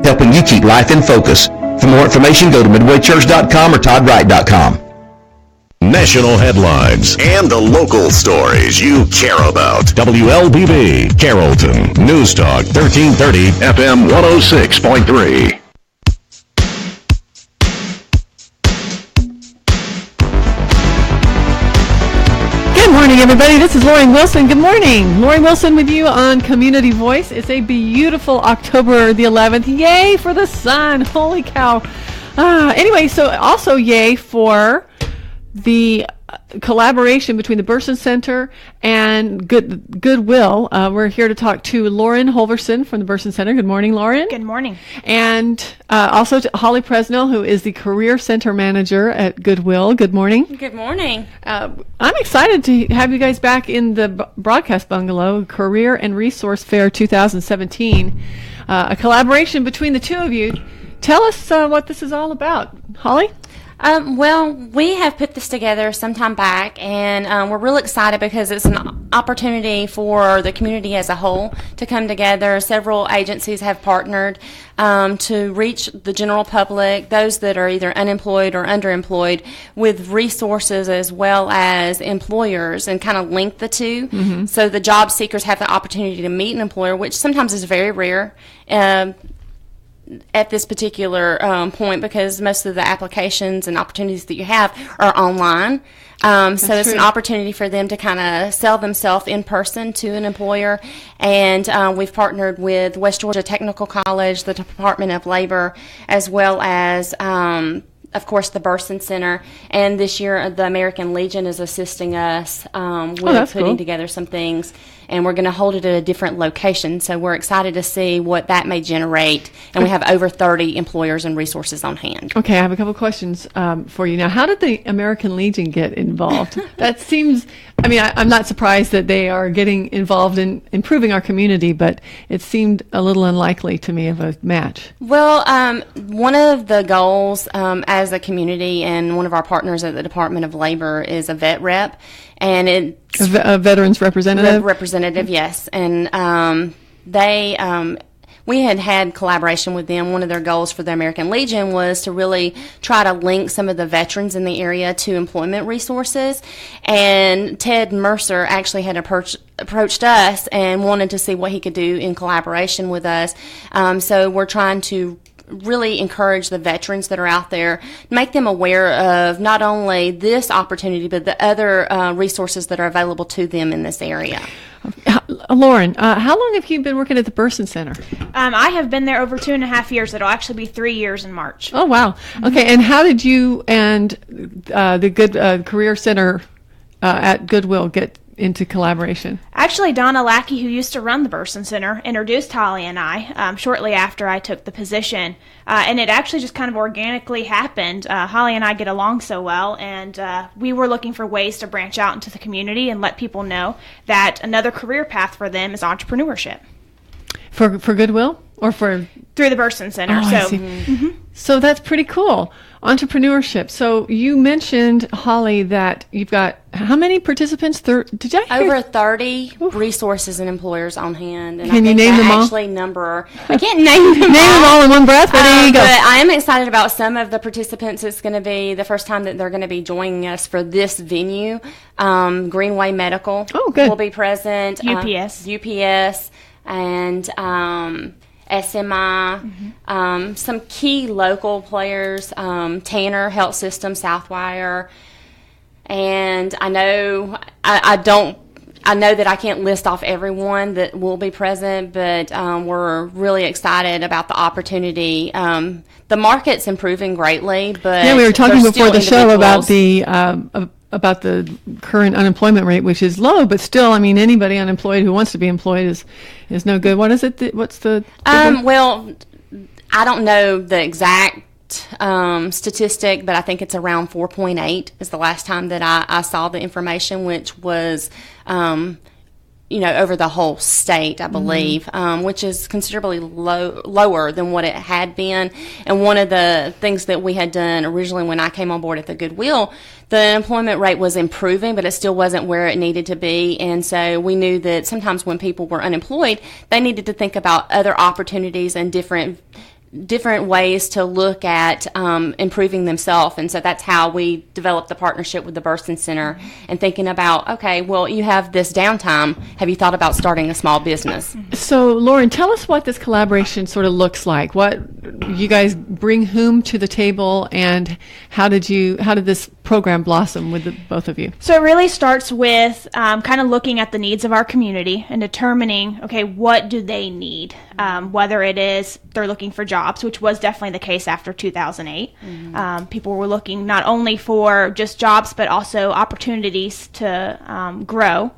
helping you keep life in focus. For more information, go to midwaychurch.com or toddwright.com. National headlines and the local stories you care about. WLBB, Carrollton, News Talk, 1330, FM 106.3. Good morning, everybody. This is Lori Wilson. Good morning. Lori Wilson with you on Community Voice. It's a beautiful October the 11th. Yay for the sun. Holy cow. Anyway, so also yay for the collaboration between the Burson Center and Goodwill. We're here to talk to Lauren Holverson from the Burson Center. Good morning, Lauren. Good morning. And also to Hollie Presnal, who is the Career Center Manager at Goodwill. Good morning. Good morning. I'm excited to have you guys back in the broadcast bungalow, Career and Resource Fair 2017, a collaboration between the two of you. Tell us what this is all about. Hollie? Well, we have put this together some time back, and we're really excited because it's an opportunity for the community as a whole to come together. Several agencies have partnered to reach the general public, those that are either unemployed or underemployed, with resources as well as employers, and kind of link the two. Mm-hmm. So the job seekers have the opportunity to meet an employer, which sometimes is very rare at this particular point, because most of the applications and opportunities that you have are online. So it's an opportunity for them to kind of sell themselves in person to an employer. And we've partnered with West Georgia Technical College, the Department of Labor, as well as of course, the Burson Center, and this year the American Legion is assisting us with putting together some things, and we're going to hold it at a different location, so we're excited to see what that may generate, and we have over 30 employers and resources on hand. Okay, I have a couple questions for you. Now, how did the American Legion get involved? That seems, I mean, I'm not surprised that they are getting involved in improving our community, but it seemed a little unlikely to me of a match. Well, one of the goals as a community, and one of our partners at the Department of Labor is a vet rep, and it's a veterans representative. Representative, yes, and we had collaboration with them. One of their goals for the American Legion was to really try to link some of the veterans in the area to employment resources. And Ted Mercer actually had approached us and wanted to see what he could do in collaboration with us. So we're trying to really encourage the veterans that are out there, make them aware of not only this opportunity, but the other resources that are available to them in this area. Lauren, how long have you been working at the Burson Center? I have been there over 2.5 years. It'll actually be 3 years in March. Oh, wow. Okay, and how did you and the Career Center at Goodwill get into collaboration? Actually, Donna Lackey, who used to run the Burson Center, introduced Hollie and I shortly after I took the position, and it actually just kind of organically happened. Hollie and I get along so well, and we were looking for ways to branch out into the community and let people know that another career path for them is entrepreneurship. For Goodwill? Or for through the Burson Center. Oh, so, I see. So that's pretty cool. Entrepreneurship. So you mentioned, Hollie, that you've got how many participants? Did I hear? Over 30 resources and employers on hand. And Can you name them all? I can't name them all in one breath. But there you go. But I am excited about some of the participants. It's going to be the first time that they're going to be joining us for this venue. Greenway Medical will be present. UPS. And SMI, some key local players, Tanner Health System, Southwire, and I know that I can't list off everyone that will be present, but we're really excited about the opportunity. The market's improving greatly, but we were talking before the show about the current unemployment rate, which is low, but still, I mean, anybody unemployed who wants to be employed is no good. What is it? What's the figure? Well, I don't know the exact statistic, but I think it's around 4.8 is the last time that I saw the information, which was over the whole state, I believe, which is considerably lower than what it had been. And one of the things that we had done originally when I came on board at the Goodwill, the employment rate was improving, but it still wasn't where it needed to be. And so we knew that sometimes when people were unemployed, they needed to think about other opportunities and different different ways to look at improving themselves. And so that's how we developed the partnership with the Burson Center and thinking about, okay, well, you have this downtime. Have you thought about starting a small business? So, Lauren, tell us what this collaboration sort of looks like. What you guys bring whom to the table, and how did this program blossom with the both of you? So it really starts with kind of looking at the needs of our community and determining, okay, what do they need? Whether it is they're looking for jobs, which was definitely the case after 2008. People were looking not only for just jobs, but also opportunities to grow.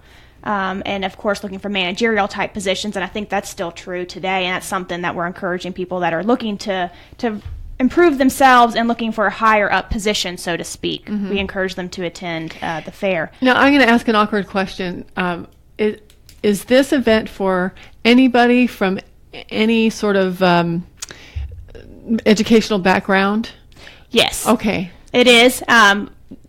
And of course looking for managerial type positions, and I think that's still true today, and that's something that we're encouraging people that are looking to improve themselves and looking for a higher up position, so to speak. We encourage them to attend the fair. Now, I'm going to ask an awkward question. Is this event for anybody from any sort of educational background? Yes. Okay. It is.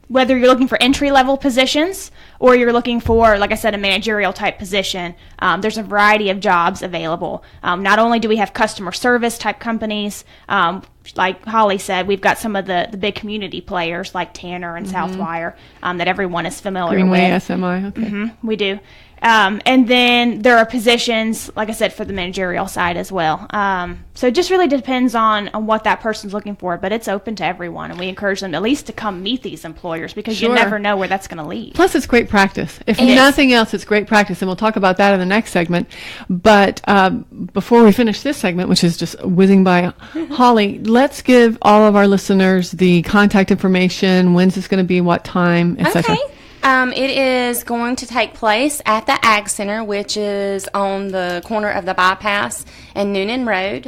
Whether you're looking for entry-level positions or you're looking for, like I said, a managerial type position, there's a variety of jobs available. Not only do we have customer service type companies, like Hollie said, we've got some of the big community players like Tanner and Southwire that everyone is familiar Greenway, with. SMI, okay. We do. And then there are positions, like I said, for the managerial side as well. So it just really depends on what that person's looking for, but it's open to everyone, and we encourage them at least to come meet these employers, because you never know where that's going to lead. Plus, it's great practice. If nothing else, it's great practice, and we'll talk about that in the next segment. But before we finish this segment, which is just whizzing by, Hollie, let's give all of our listeners the contact information. When's this going to be? What time? Etc. Okay. It is going to take place at the Ag Center, which is on the corner of the Bypass and Noonan Road.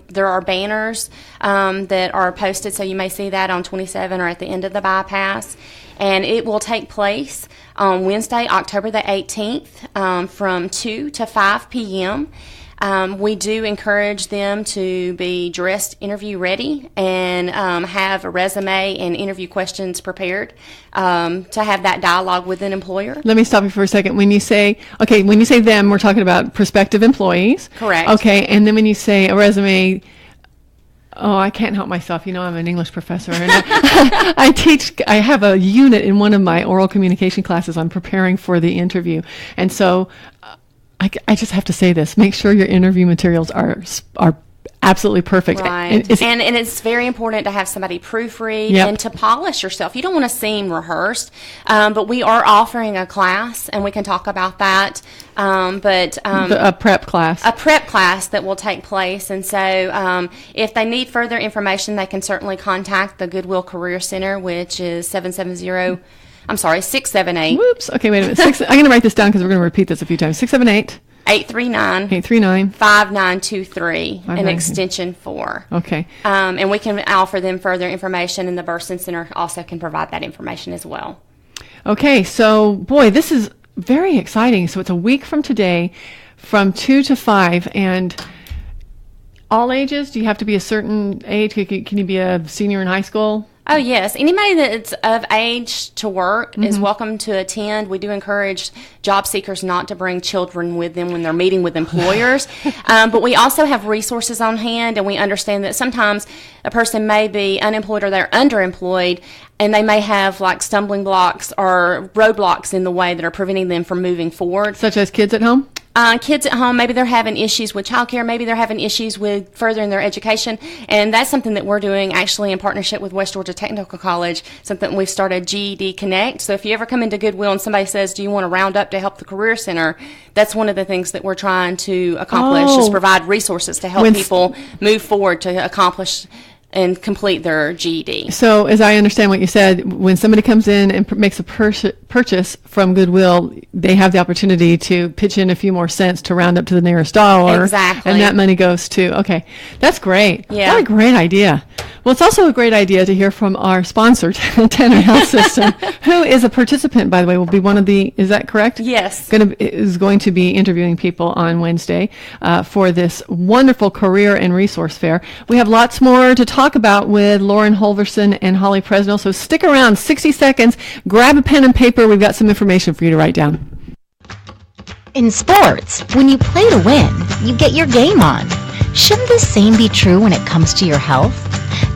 There are banners that are posted, so you may see that on 27 or at the end of the Bypass. And it will take place on Wednesday, October the 18th, from 2 to 5 p.m. We do encourage them to be dressed interview ready and have a resume and interview questions prepared to have that dialogue with an employer. Let me stop you for a second. When you say them, we're talking about prospective employees. Correct. Okay, and then when you say a resume, I can't help myself. I'm an English professor, and I have a unit in one of my oral communication classes on preparing for the interview, and so I just have to say this: make sure your interview materials are absolutely perfect. Right. And it's very important to have somebody proofread and to polish yourself. You don't want to seem rehearsed, but we are offering a class, and we can talk about that. A prep class. A prep class that will take place. And so if they need further information, they can certainly contact the Goodwill Career Center, which is 678. Whoops. Okay, wait a minute. I'm going to write this down because we're going to repeat this a few times. 839 5923 and extension 4. Okay. And we can offer them further information, and the Burson Center also can provide that information as well. Okay, so boy, this is very exciting. So it's a week from today from 2 to 5, and all ages? Do you have to be a certain age? Can you be a senior in high school? Oh, yes. Anybody that's of age to work is welcome to attend. We do encourage job seekers not to bring children with them when they're meeting with employers. But we also have resources on hand, and we understand that sometimes a person may be unemployed or they're underemployed, and they may have like stumbling blocks or roadblocks in the way that are preventing them from moving forward. Such as kids at home? Kids at home, maybe they're having issues with childcare, maybe they're having issues with furthering their education, and that's something that we're doing actually in partnership with West Georgia Technical College, something we've started, GED Connect. So if you ever come into Goodwill and somebody says, do you want to round up to help the Career Center, that's one of the things that we're trying to accomplish, is provide resources to help people move forward to accomplish and complete their GED. So, as I understand what you said, when somebody comes in and makes a purchase from Goodwill, they have the opportunity to pitch in a few more cents to round up to the nearest dollar. Exactly. And that money goes to, okay, that's great. Yeah. What a great idea. Well, it's also a great idea to hear from our sponsor, Tanner Health System, who is a participant, by the way, will be one of the, is that correct? Yes. Is going to be interviewing people on Wednesday for this wonderful career and resource fair. We have lots more to talk about with Lauren Holverson and Hollie Presnal, so stick around 60 seconds, grab a pen and paper, we've got some information for you to write down. In sports, when you play to win, you get your game on. Shouldn't the same be true when it comes to your health?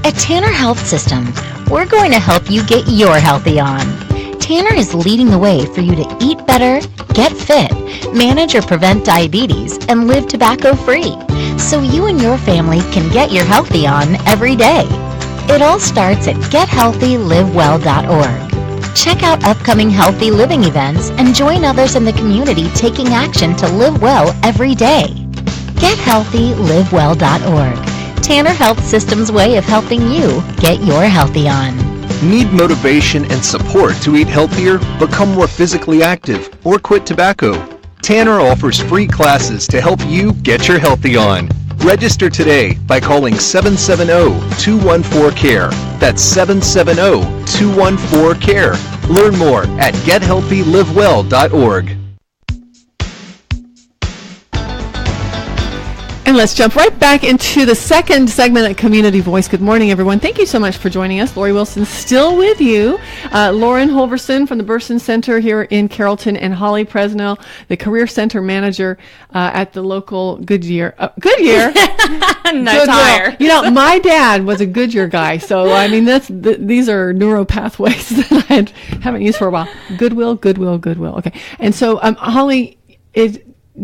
At Tanner Health Systems, we're going to help you get your healthy on. Tanner is leading the way for you to eat better, get fit, manage or prevent diabetes, and live tobacco-free, so you and your family can get your healthy on every day. It all starts at gethealthylivewell.org. Check out upcoming healthy living events and join others in the community taking action to live well every day. GetHealthyLiveWell.org. Tanner Health Systems' way of helping you get your healthy on. Need motivation and support to eat healthier, become more physically active, or quit tobacco? Tanner offers free classes to help you get your healthy on. Register today by calling 770-214-CARE. That's 770-214-CARE. Learn more at gethealthylivewell.org. And let's jump right back into the second segment at Community Voice. Good morning, everyone. Thank you so much for joining us. Lori Wilson still with you. Lauren Holverson from the Burson Center here in Carrollton, and Hollie Presnal, the Career Center Manager at the local Goodyear. Goodyear? No tire. You know, my dad was a Goodyear guy, so I mean, these are neural pathways that I haven't used for a while. Goodwill. Okay. And so, Hollie,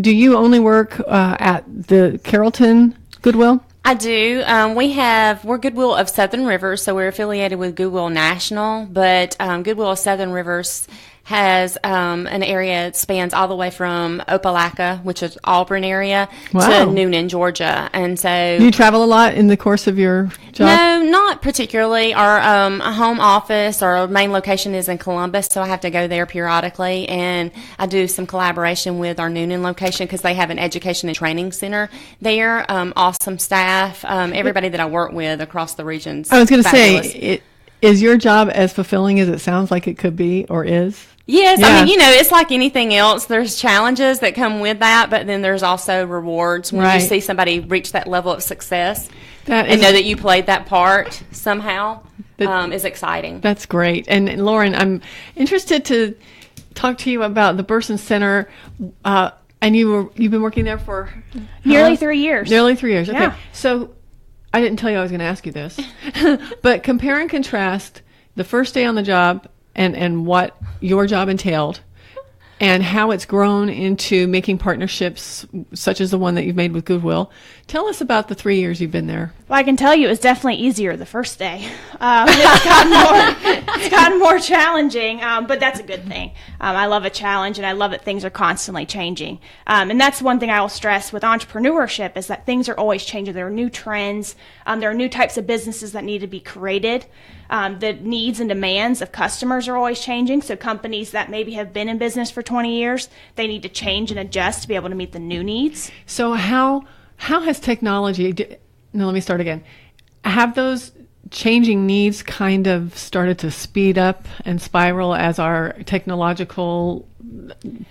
do you only work at the Carrollton Goodwill? I do. We're Goodwill of Southern Rivers, so we're affiliated with Goodwill National, but Goodwill of Southern Rivers has an area that spans all the way from Opelika, which is Auburn area, to Noonan, Georgia. And so you travel a lot in the course of your job? No, not particularly. Our home office, our main location is in Columbus, so I have to go there periodically. And I do some collaboration with our Noonan location because they have an education and training center there. Awesome staff. Everybody that I work with across the regions. I was going to say, is your job as fulfilling as it sounds like it could be or is? Yes, yeah. I mean, it's like anything else. There's challenges that come with that, but then there's also rewards when you see somebody reach that level of success and know that you played that part somehow is exciting. That's great. And Lauren, I'm interested to talk to you about the Burson Center. And you've been working there for nearly 3 years. Nearly 3 years. Okay. Yeah. So I didn't tell you I was going to ask you this, but compare and contrast the first day on the job and what your job entailed and how it's grown into making partnerships such as the one that you've made with Goodwill. Tell us about the 3 years you've been there. Well, I can tell you it was definitely easier the first day. It's gotten more challenging, but that's a good thing. I love a challenge, and I love that things are constantly changing. And that's one thing I will stress with entrepreneurship is that things are always changing. There are new trends. There are new types of businesses that need to be created. The needs and demands of customers are always changing. So companies that maybe have been in business for 20 years, they need to change and adjust to be able to meet the new needs. So how has technology, no, let me start again. Have those changing needs kind of started to speed up and spiral as our technological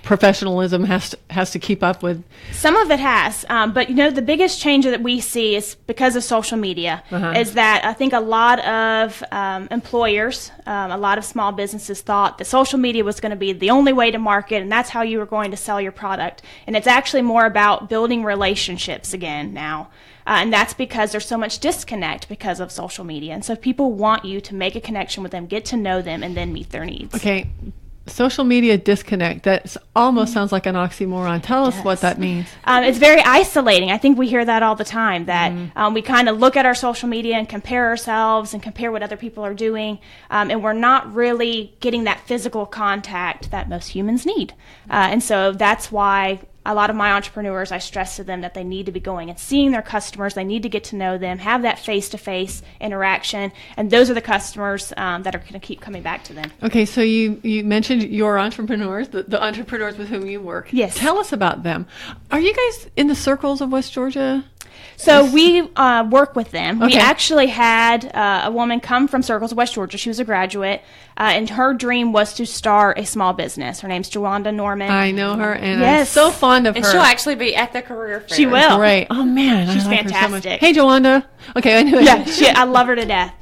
professionalism has to keep up with? Some of it has, but the biggest change that we see is because of social media. Is that I think a lot of employers, a lot of small businesses thought that social media was going to be the only way to market, and that's how you were going to sell your product. And it's actually more about building relationships again now. And that's because there's so much disconnect because of social media. And so people want you to make a connection with them, get to know them, and then meet their needs. Okay. Social media disconnect. That almost sounds like an oxymoron. Tell us what that means. It's very isolating. I think we hear that all the time, that we kind of look at our social media and compare ourselves and compare what other people are doing, and we're not really getting that physical contact that most humans need. And so that's why a lot of my entrepreneurs, I stress to them that they need to be going and seeing their customers. They need to get to know them, have that face-to-face interaction, and those are the customers that are going to keep coming back to them. Okay, so you mentioned your entrepreneurs, the entrepreneurs with whom you work. Yes. Tell us about them. Are you guys in the circles of West Georgia? So we work with them. Okay. We actually had a woman come from Circles of West Georgia. She was a graduate, and her dream was to start a small business. Her name's Jawanda Norman. I know her, and yes. I'm so fond of her. And she'll actually be at the career fair. She will. Great. Oh, man. She's I like fantastic. her so much. Hey, Jawanda. Okay, I knew it. Yeah, I love her to death.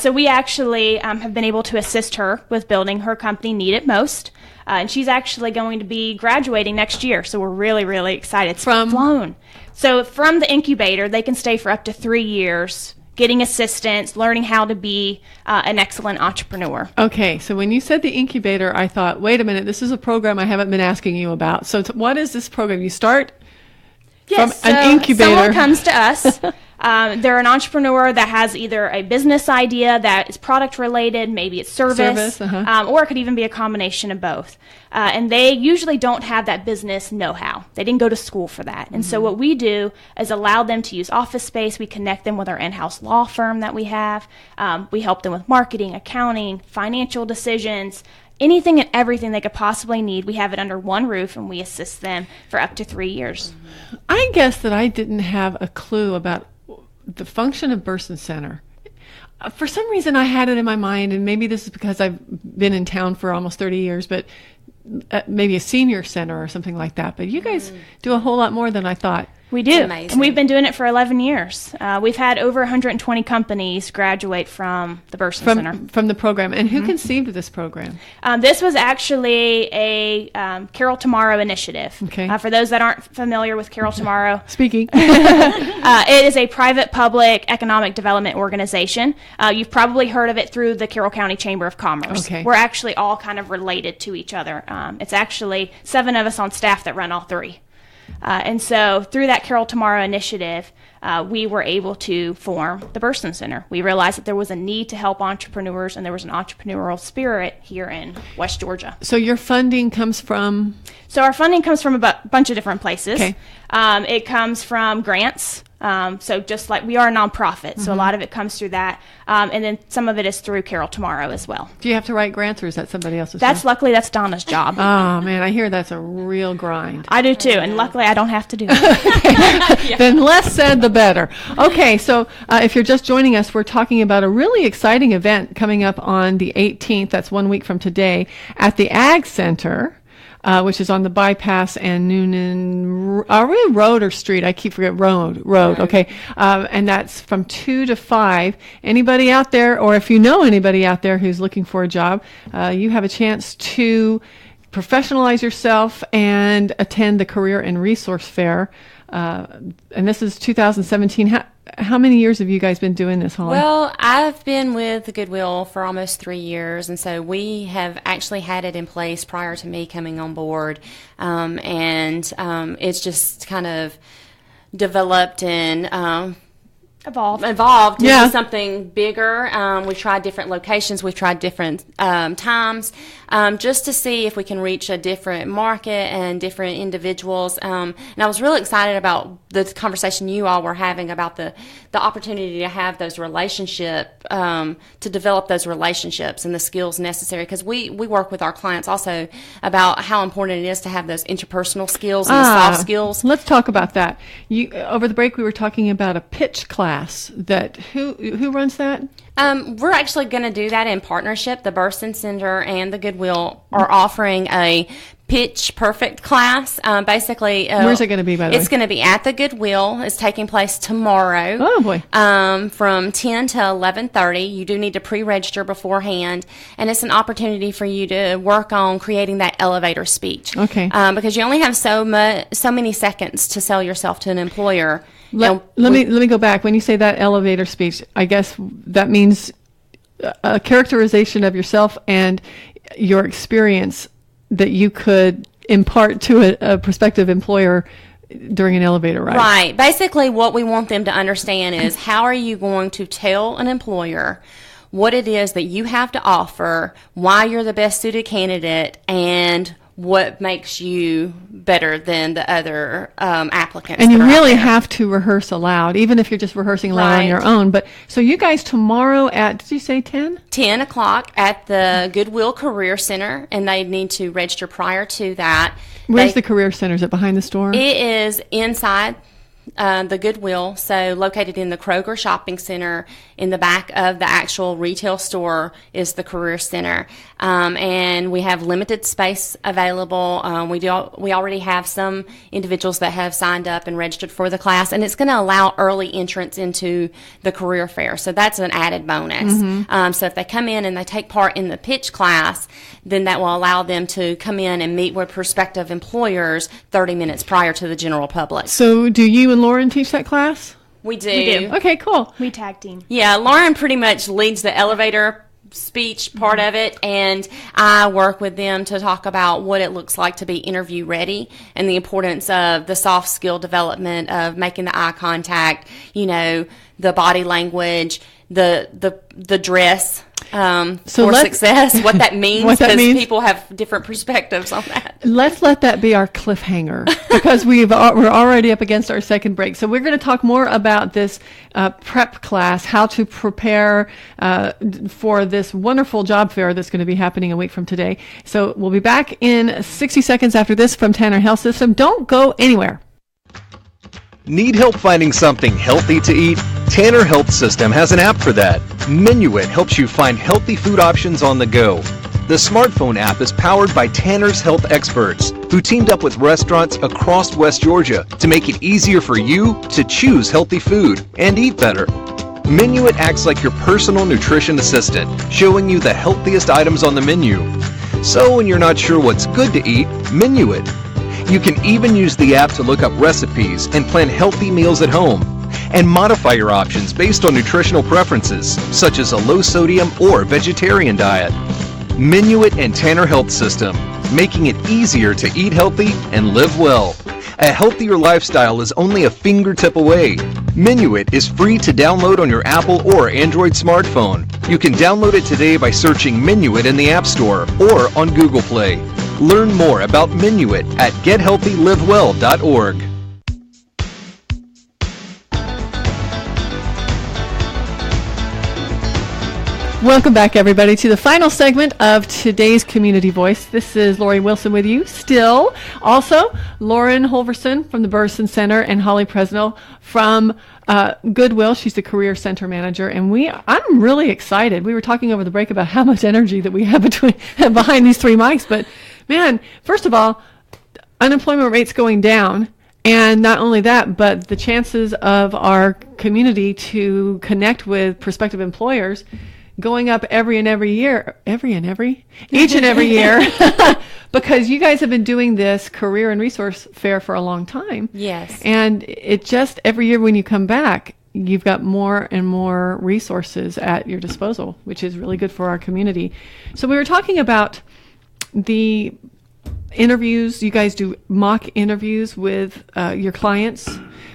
So we actually have been able to assist her with building her company, Need It Most. And she's actually going to be graduating next year, so we're really, really excited. It's From? Flown. So from the incubator, they can stay for up to 3 years, getting assistance, learning how to be an excellent entrepreneur. Okay, so when you said the incubator, I thought, wait a minute, this is a program I haven't been asking you about. So what is this program? You start from an incubator. Someone comes to us. They're an entrepreneur that has either a business idea that is product related, maybe it's service, or it could even be a combination of both. And they usually don't have that business know-how. They didn't go to school for that. And so what we do is allow them to use office space. We connect them with our in-house law firm that we have. We help them with marketing, accounting, financial decisions, anything and everything they could possibly need. We have it under one roof, and we assist them for up to 3 years. I guess that I didn't have a clue about the function of Burson Center. For some reason, I had it in my mind, and maybe this is because I've been in town for almost 30 years, but maybe a senior center or something like that. But you guys do a whole lot more than I thought. We do, and we've been doing it for 11 years. We've had over 120 companies graduate from the Burson Center. From the program. And who conceived of this program? This was actually a Carol Tomorrow initiative. Okay. For those that aren't familiar with Carol Tomorrow. Speaking. It is a private-public economic development organization. You've probably heard of it through the Carroll County Chamber of Commerce. Okay. We're actually all kind of related to each other. It's actually 7 of us on staff that run all 3. And so through that Carol Tomorrow initiative, we were able to form the Burson Center. We realized that there was a need to help entrepreneurs, and there was an entrepreneurial spirit here in West Georgia. So your funding comes from? So our funding comes from a bunch of different places. Okay. It comes from grants. So just like we are a nonprofit, so a lot of it comes through that. And then some of it is through Carol Tomorrow as well. Do you have to write grants, or is that somebody else's? Luckily, that's Donna's job. Oh, man, I hear that's a real grind. I do too, and luckily I don't have to do it. Then less said, the better. Okay, so if you're just joining us, we're talking about a really exciting event coming up on the 18th, that's 1 week from today, at the Ag Center. Which is on the Bypass and Noonan, are we Road or Street? I keep forgetting Road, okay. And that's from 2 to 5. Anybody out there, or if you know anybody out there who's looking for a job, you have a chance to professionalize yourself and attend the Career and Resource Fair. And this is 2017. How many years have you guys been doing this, Hollie? Well, I've been with the Goodwill for almost 3 years, and so we have actually had it in place prior to me coming on board, and it's just kind of developed and evolved into something bigger. We've tried different locations. We've tried different times just to see if we can reach a different market and different individuals. And I was really excited about the conversation you all were having about the opportunity to have those relationships, to develop those relationships and the skills necessary. Because we work with our clients also about how important it is to have those interpersonal skills and the soft skills. Let's talk about that. Over the break, we were talking about a pitch class. That who runs that? We're actually going to do that in partnership. The Burson Center and the Goodwill are offering a Pitch Perfect class. Basically, where's it going to be? By the way, it's going to be at the Goodwill. It's taking place tomorrow. Oh boy! From 10 to 11:30. You do need to pre-register beforehand, and it's an opportunity for you to work on creating that elevator speech. Okay. Because you only have so many seconds to sell yourself to an employer. Let me go back. When you say that elevator speech, I guess that means a characterization of yourself and your experience that you could impart to a prospective employer during an elevator ride. Right. Basically, what we want them to understand is how are you going to tell an employer what it is that you have to offer, why you're the best suited candidate, and what makes you better than the other applicants. And you really have to rehearse aloud, even if you're just rehearsing aloud on your own. But so you guys tomorrow at, did you say 10? 10 o'clock at the Goodwill Career Center, and they need to register prior to that. Where's the Career Center? Is it behind the store? It is inside the Goodwill, so located in the Kroger Shopping Center. In the back of the actual retail store is the Career Center, and we have limited space available. We already have some individuals that have signed up and registered for the class, and it's going to allow early entrance into the career fair, so that's an added bonus. So if they come in and they take part in the pitch class, then that will allow them to come in and meet with prospective employers 30 minutes prior to the general public. So do you and and Lauren teach that class? We do. We do. Okay, cool. We tag team. Yeah, Lauren pretty much leads the elevator speech part of it, and I work with them to talk about what it looks like to be interview ready and the importance of the soft skill development of making the eye contact, the body language, the dress for success, what that means, because people have different perspectives on that. Let's let that be our cliffhanger, because we're already up against our second break. So we're going to talk more about this prep class, how to prepare for this wonderful job fair that's going to be happening a week from today. So we'll be back in 60 seconds after this from Tanner Health System. Don't go anywhere. Need help finding something healthy to eat? Tanner Health System has an app for that. Minuit helps you find healthy food options on the go. The smartphone app is powered by Tanner's Health experts, who teamed up with restaurants across West Georgia to make it easier for you to choose healthy food and eat better. Minuit acts like your personal nutrition assistant, showing you the healthiest items on the menu. So when you're not sure what's good to eat, Minuit. You can even use the app to look up recipes and plan healthy meals at home, and modify your options based on nutritional preferences, such as a low-sodium or vegetarian diet. Minuit and Tanner Health System, making it easier to eat healthy and live well. A healthier lifestyle is only a fingertip away. Minuit is free to download on your Apple or Android smartphone. You can download it today by searching Minuit in the App Store or on Google Play. Learn more about Minuit at gethealthylivewell.org. Welcome back, everybody, to the final segment of today's Community Voice. This is Lori Wilson with you still. Also, Lauren Holverson from the Burson Center and Hollie Presnal from Goodwill. She's the Career Center Manager, and I'm really excited. We were talking over the break about how much energy that we have behind these three mics, but man, first of all, unemployment rate's going down. And not only that, but the chances of our community to connect with prospective employers going up each and every year, because you guys have been doing this career and resource fair for a long time. Yes. And it just, every year when you come back, you've got more and more resources at your disposal, which is really good for our community. So we were talking about the interviews. You guys do mock interviews with your clients.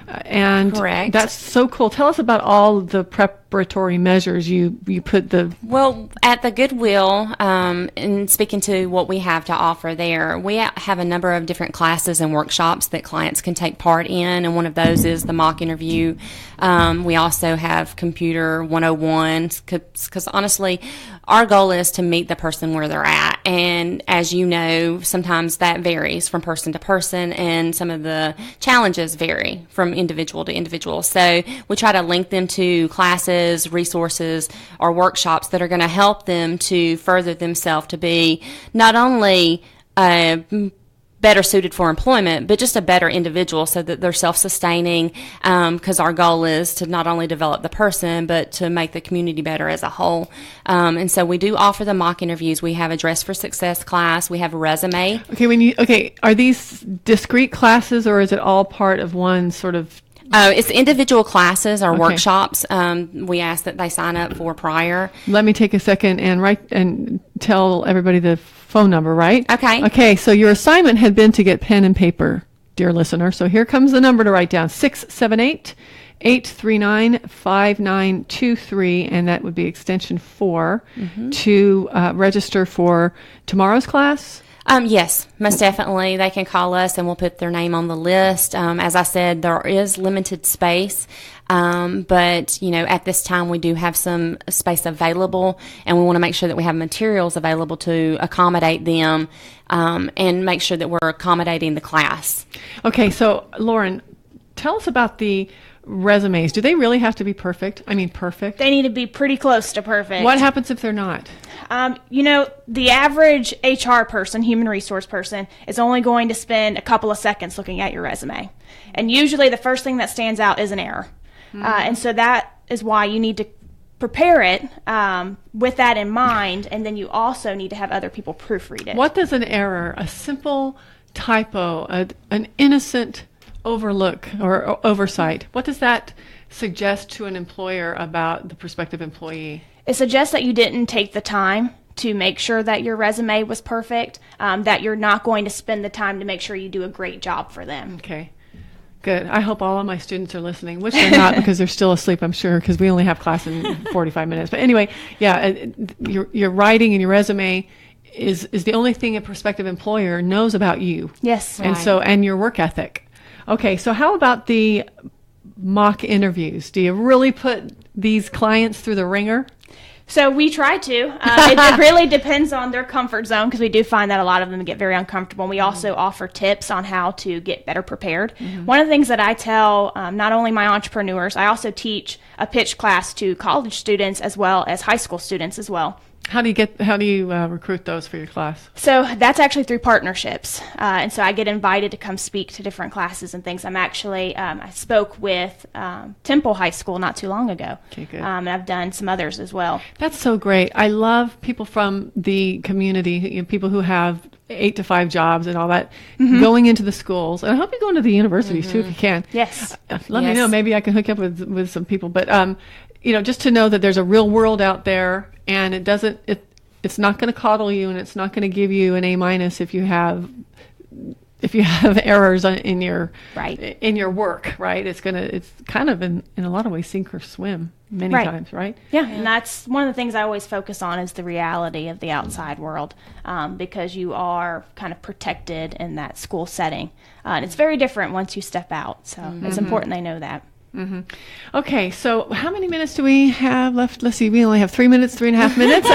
And correct. That's so cool. Tell us about all the preparatory measures you put Well, at the Goodwill, and speaking to what we have to offer there, we have a number of different classes and workshops that clients can take part in, and one of those is the mock interview. We also have Computer 101s, because honestly, our goal is to meet the person where they're at. And as you know, sometimes that varies from person to person, and some of the challenges vary from individual to individual. So we try to link them to classes, resources, or workshops that are going to help them to further themselves to be not only better suited for employment, but just a better individual, so that they're self-sustaining, because our goal is to not only develop the person, but to make the community better as a whole. And so we do offer the mock interviews. We have a Dress for Success class. We have a resume. Are these discrete classes, or is it all part of one sort of? It's individual classes or workshops. We ask that they sign up for prior. Let me take a second and tell everybody the phone number, right? Okay. Okay, so your assignment had been to get pen and paper, dear listener. So here comes the number to write down, 678-839-5923, and that would be extension 4, to register for tomorrow's class. Yes, most definitely. They can call us and we'll put their name on the list. As I said, there is limited space, but at this time we do have some space available, and we want to make sure that we have materials available to accommodate them, and make sure that we're accommodating the class. Okay, so Lauren, tell us about the resumes. Do they really have to be perfect? I mean, perfect? They need to be pretty close to perfect. What happens if they're not? The average HR person, human resource person, is only going to spend a couple of seconds looking at your resume. And usually the first thing that stands out is an error. And so that is why you need to prepare it with that in mind, and then you also need to have other people proofread it. What does an error, a simple typo, an innocent overlook or oversight? What does that suggest to an employer about the prospective employee? It suggests that you didn't take the time to make sure that your resume was perfect, that you're not going to spend the time to make sure you do a great job for them. Okay. Good. I hope all of my students are listening, which they're not because they're still asleep, I'm sure, because we only have class in 45 minutes. But anyway, yeah, your writing and your resume is the only thing a prospective employer knows about you. Yes. And so, and your work ethic. Okay, so how about the mock interviews? Do you really put these clients through the ringer? So we try to. It really depends on their comfort zone, because we do find that a lot of them get very uncomfortable. And we also offer tips on how to get better prepared. One of the things that I tell not only my entrepreneurs, I also teach a pitch class to college students as well as high school students as well. How do you recruit those for your class? So that's actually through partnerships. And so I get invited to come speak to different classes and things. I'm actually, I spoke with Temple High School not too long ago. Okay, good. And I've done some others as well. That's so great. I love people from the community, people who have 8 to 5 jobs and all that, going into the schools. And I hope you go into the universities too, if you can. Yes. Let me know. Maybe I can hook you up with some people. But, just to know that there's a real world out there, and it's not going to coddle you, and it's not going to give you an A- if you have errors in your work, right? It's kind of in a lot of ways sink or swim many times, right? Yeah, and that's one of the things I always focus on is the reality of the outside world, because you are kind of protected in that school setting, and it's very different once you step out. So it's important they know that. Okay, so how many minutes do we have left? Let's see, we only have 3.5 minutes.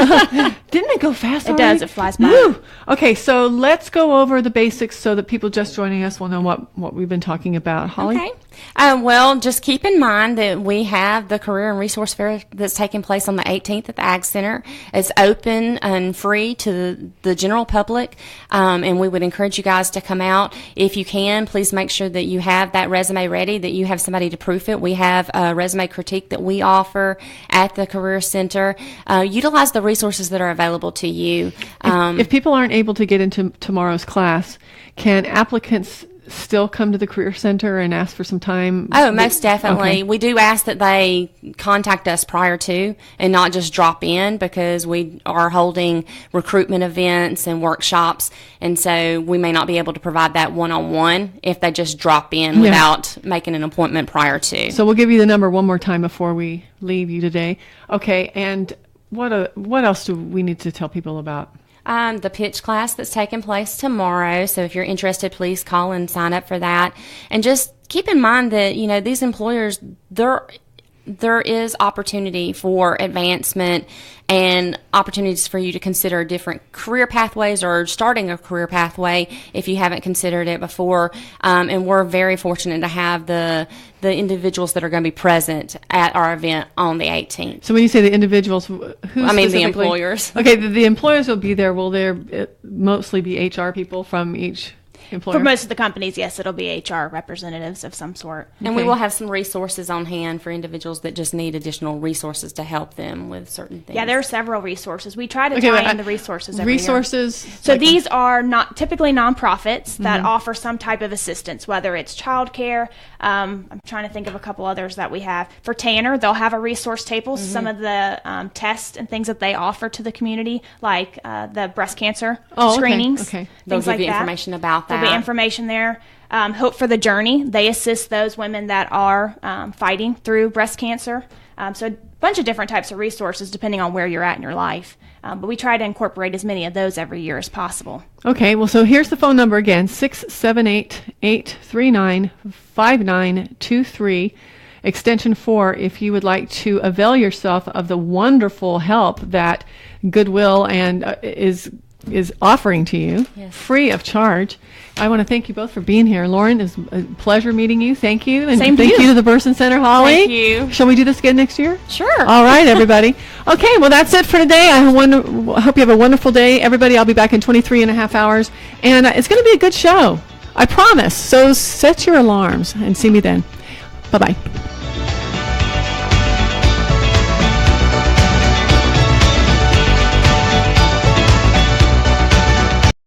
Didn't it go fast already? It does, it flies by. Woo! Okay, so let's go over the basics so that people just joining us will know what we've been talking about. Holly? Okay. Well, just keep in mind that we have the Career and Resource Fair that's taking place on the 18th at the Ag Center. It's open and free to the general public, and we would encourage you guys to come out. If you can, please make sure that you have that resume ready, that you have somebody to proof it. We have a resume critique that we offer at the Career Center. Utilize the resources that are available to you. If people aren't able to get into tomorrow's class, can applicants still come to the Career Center and ask for some time? Oh, most definitely. Okay. We do ask that they contact us prior to and not just drop in, because we are holding recruitment events and workshops, and so we may not be able to provide that one-on-one if they just drop in without making an appointment prior to. So we'll give you the number one more time before we leave you today. Okay, and what else do we need to tell people about? The pitch class that's taking place tomorrow. So if you're interested, please call and sign up for that. And just keep in mind that, these employers, there is opportunity for advancement and opportunities for you to consider different career pathways or starting a career pathway if you haven't considered it before. And we're very fortunate to have the individuals that are going to be present at our event on the 18th. So when you say the individuals, who the employers. Okay, the employers will be there. Will there mostly be HR people from each employer? For most of the companies, yes, it'll be HR representatives of some sort. And we will have some resources on hand for individuals that just need additional resources to help them with certain things. Yeah, there are several resources. We try to tie in the resources every year. So these are not typically nonprofits that offer some type of assistance, whether it's childcare. I'm trying to think of a couple others that we have. For Tanner, they'll have a resource table, some of the tests and things that they offer to the community, like the breast cancer screenings. Okay. They'll give you information about that. There'll be information there. Hope for the Journey. They assist those women that are fighting through breast cancer. So a bunch of different types of resources depending on where you're at in your life. But we try to incorporate as many of those every year as possible. Okay, well, so here's the phone number again, 678-839-5923, extension 4, if you would like to avail yourself of the wonderful help that Goodwill and is offering to you, free of charge. I want to thank you both for being here. Lauren, it's a pleasure meeting you. Thank you. And Same thank to you to the Burson Center, Holly. Thank you. Shall we do this again next year? Sure. All right, everybody. Okay, well, that's it for today. I hope you have a wonderful day. Everybody, I'll be back in 23 and a half hours. And it's going to be a good show. I promise. So set your alarms and see me then. Bye-bye.